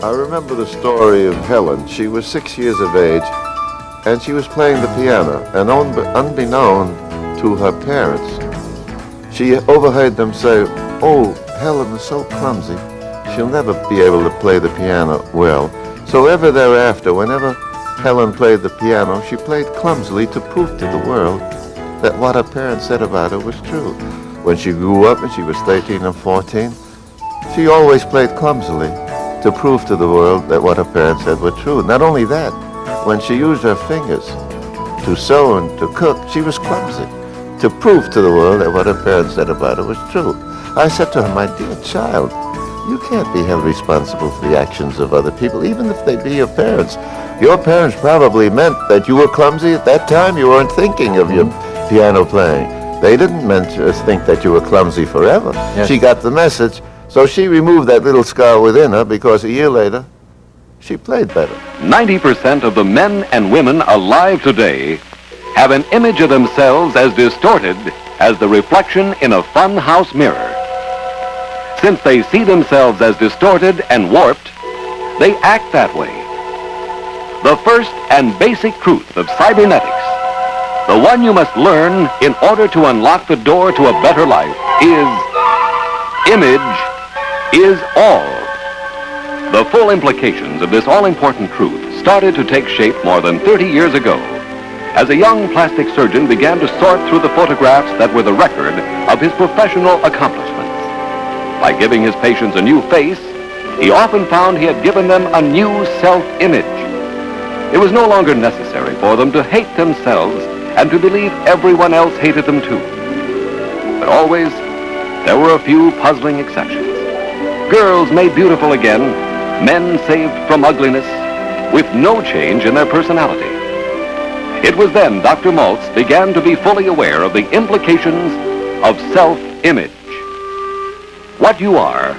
I remember the story of Helen. She was 6 years of age, and she was playing the piano, and unbeknown to her parents, she overheard them say, "Oh, Helen is so clumsy. She'll never be able to play the piano well." So ever thereafter, whenever Helen played the piano, she played clumsily to prove to the world that what her parents said about her was true. When she grew up and she was 13 and 14, she always played clumsily to prove to the world that what her parents said were true. Not only that, when she used her fingers to sew and to cook, she was clumsy to prove to the world that what her parents said about her was true. I said to her, "My dear child, you can't be held responsible for the actions of other people, even if they be your parents. Your parents probably meant that you were clumsy at that time. You weren't thinking of your piano playing. They didn't meant to think that you were clumsy forever." Yes. She got the message, so she removed that little scar within her, because a year later, she played better. 90% of the men and women alive today have an image of themselves as distorted as the reflection in a funhouse mirror. Since they see themselves as distorted and warped, they act that way. The first and basic truth of cybernetics, the one you must learn in order to unlock the door to a better life, is image is all. The full implications of this all-important truth started to take shape more than 30 years ago, as a young plastic surgeon began to sort through the photographs that were the record of his professional accomplishments. By giving his patients a new face, he often found he had given them a new self-image. It was no longer necessary for them to hate themselves and to believe everyone else hated them too. But always, there were a few puzzling exceptions. Girls made beautiful again, men saved from ugliness, with no change in their personality. It was then Dr. Maltz began to be fully aware of the implications of self-image. What you are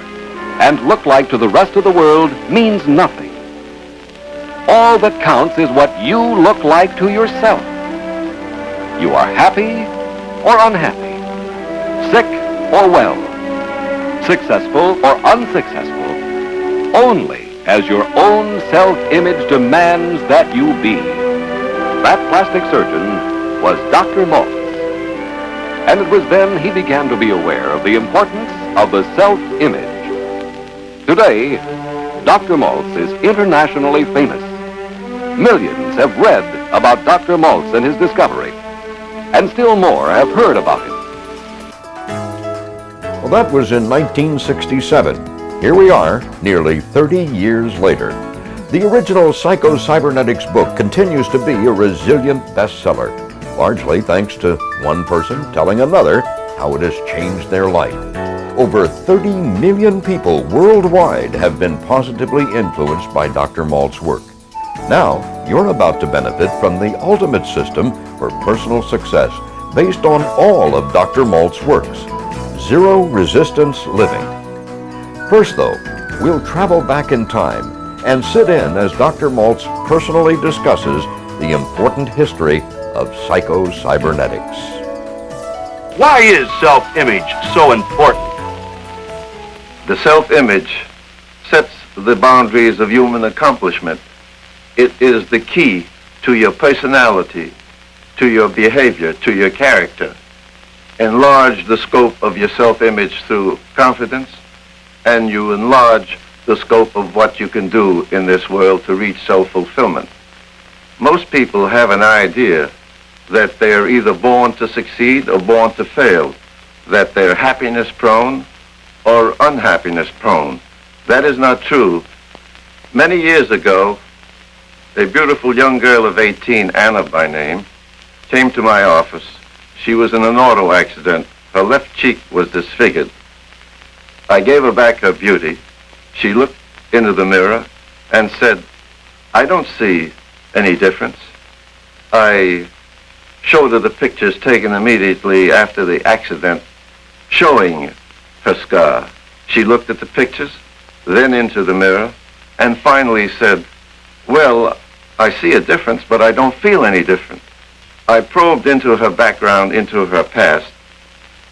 and look like to the rest of the world means nothing. All that counts is what you look like to yourself. You are happy or unhappy, sick or well, successful or unsuccessful, only as your own self-image demands that you be. That plastic surgeon was Dr. Maltz. And it was then he began to be aware of the importance of the self-image. Today, Dr. Maltz is internationally famous. Millions have read about Dr. Maltz and his discovery, and still more have heard about him. Well, that was in 1967. Here we are, nearly 30 years later. The original Psycho-Cybernetics book continues to be a resilient bestseller, largely thanks to one person telling another how it has changed their life. Over 30 million people worldwide have been positively influenced by Dr. Maltz's work. Now, you're about to benefit from the ultimate system for personal success based on all of Dr. Maltz's works, Zero Resistance Living. First, though, we'll travel back in time and sit in as Dr. Maltz personally discusses the important history of psycho-cybernetics. Why is self-image so important? The self-image sets the boundaries of human accomplishment. It is the key to your personality, to your behavior, to your character. Enlarge the scope of your self-image through confidence, and you enlarge the scope of what you can do in this world to reach self-fulfillment. Most people have an idea that they are either born to succeed or born to fail, that they're happiness prone or unhappiness prone. That is not true. Many years ago, a beautiful young girl of 18, Anna by name, came to my office. She was in an auto accident. Her left cheek was disfigured. I gave her back her beauty. She looked into the mirror and said, "I don't see any difference." I showed her the pictures taken immediately after the accident, showing her scar. She looked at the pictures, then into the mirror, and finally said, "Well, I see a difference, but I don't feel any different." I probed into her background, into her past,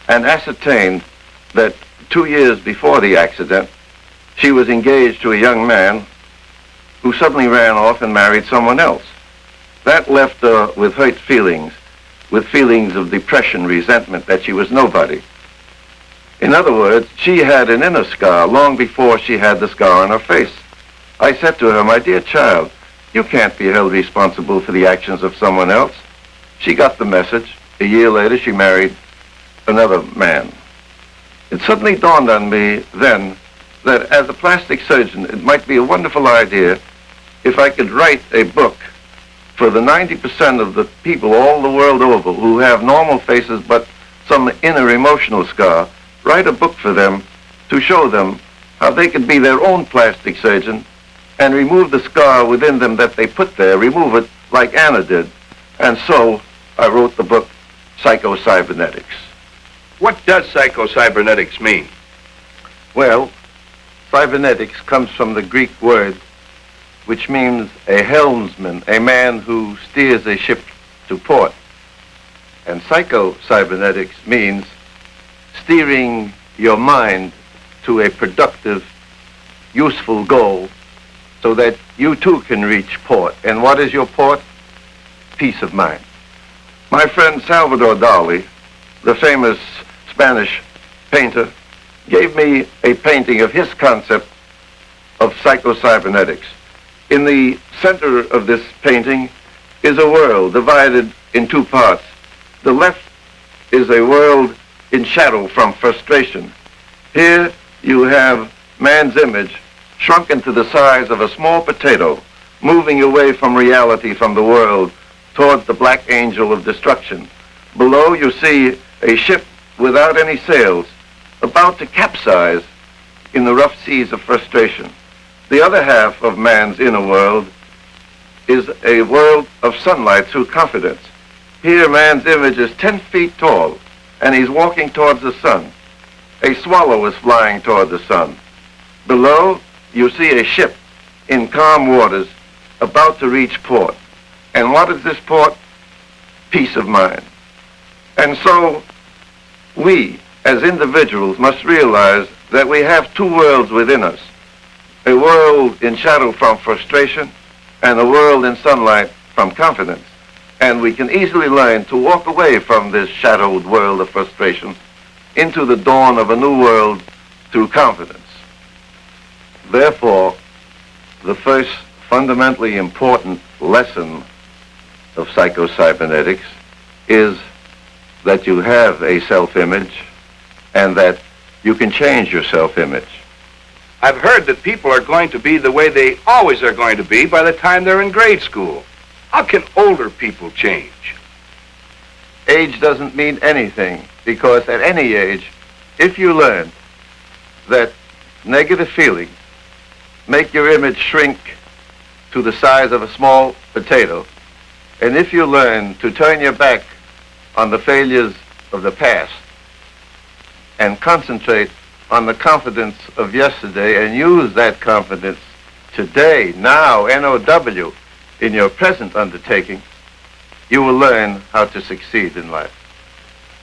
and ascertained that 2 years before the accident, she was engaged to a young man who suddenly ran off and married someone else. That left her with hurt feelings, with feelings of depression, resentment, that she was nobody. In other words, she had an inner scar long before she had the scar on her face. I said to her, "My dear child, you can't be held responsible for the actions of someone else." She got the message. A year later, she married another man. It suddenly dawned on me then that as a plastic surgeon, it might be a wonderful idea if I could write a book for the 90% of the people all the world over who have normal faces but some inner emotional scar, write a book for them to show them how they could be their own plastic surgeon and remove the scar within them that they put there, remove it like Anna did. And so I wrote the book Psycho-Cybernetics. What does psycho-cybernetics mean? Well, cybernetics comes from the Greek word which means a helmsman, a man who steers a ship to port. And psycho-cybernetics means steering your mind to a productive, useful goal so that you too can reach port. And what is your port? Peace of mind. My friend Salvador Dali, the famous Spanish painter, gave me a painting of his concept of psycho-cybernetics. In the center of this painting is a world divided in two parts. The left is a world in shadow from frustration. Here you have man's image shrunk into the size of a small potato, moving away from reality, from the world, towards the black angel of destruction. Below you see a ship without any sails, about to capsize in the rough seas of frustration. The other half of man's inner world is a world of sunlight through confidence. Here man's image is 10 feet tall, and he's walking towards the sun. A swallow is flying toward the sun. Below, you see a ship in calm waters about to reach port. And what is this port? Peace of mind. And so we, as individuals, must realize that we have two worlds within us. A world in shadow from frustration and a world in sunlight from confidence. And we can easily learn to walk away from this shadowed world of frustration into the dawn of a new world through confidence. Therefore, the first fundamentally important lesson of psycho-cybernetics is that you have a self-image and that you can change your self-image. I've heard that people are going to be the way they always are going to be by the time they're in grade school. How can older people change? Age doesn't mean anything, because at any age, if you learn that negative feelings make your image shrink to the size of a small potato, and if you learn to turn your back on the failures of the past and concentrate on the confidence of yesterday and use that confidence today, now, N-O-W, in your present undertaking, you will learn how to succeed in life.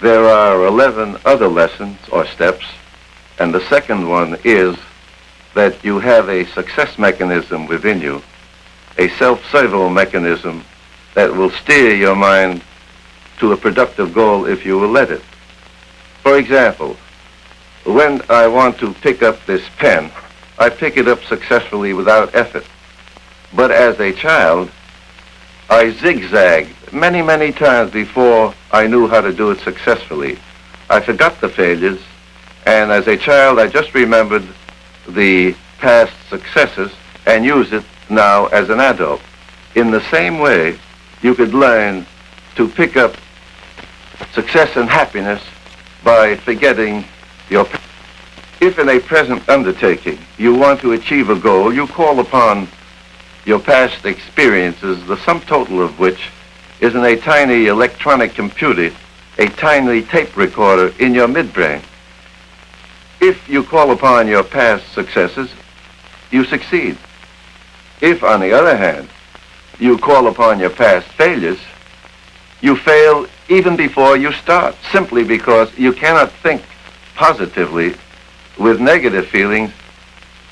There are 11 other lessons or steps, and the second one is that you have a success mechanism within you, a self-servo mechanism that will steer your mind to a productive goal if you will let it. For example, when I want to pick up this pen, I pick it up successfully without effort. But as a child, I zigzagged many, many times before I knew how to do it successfully. I forgot the failures, and as a child, I just remembered the past successes and use it now as an adult. In the same way, you could learn to pick up success and happiness by forgetting your past. If in a present undertaking you want to achieve a goal, you call upon your past experiences, the sum total of which is in a tiny electronic computer, a tiny tape recorder in your midbrain. If you call upon your past successes, you succeed. If, on the other hand, you call upon your past failures, you fail even before you start, simply because you cannot think positively with negative feelings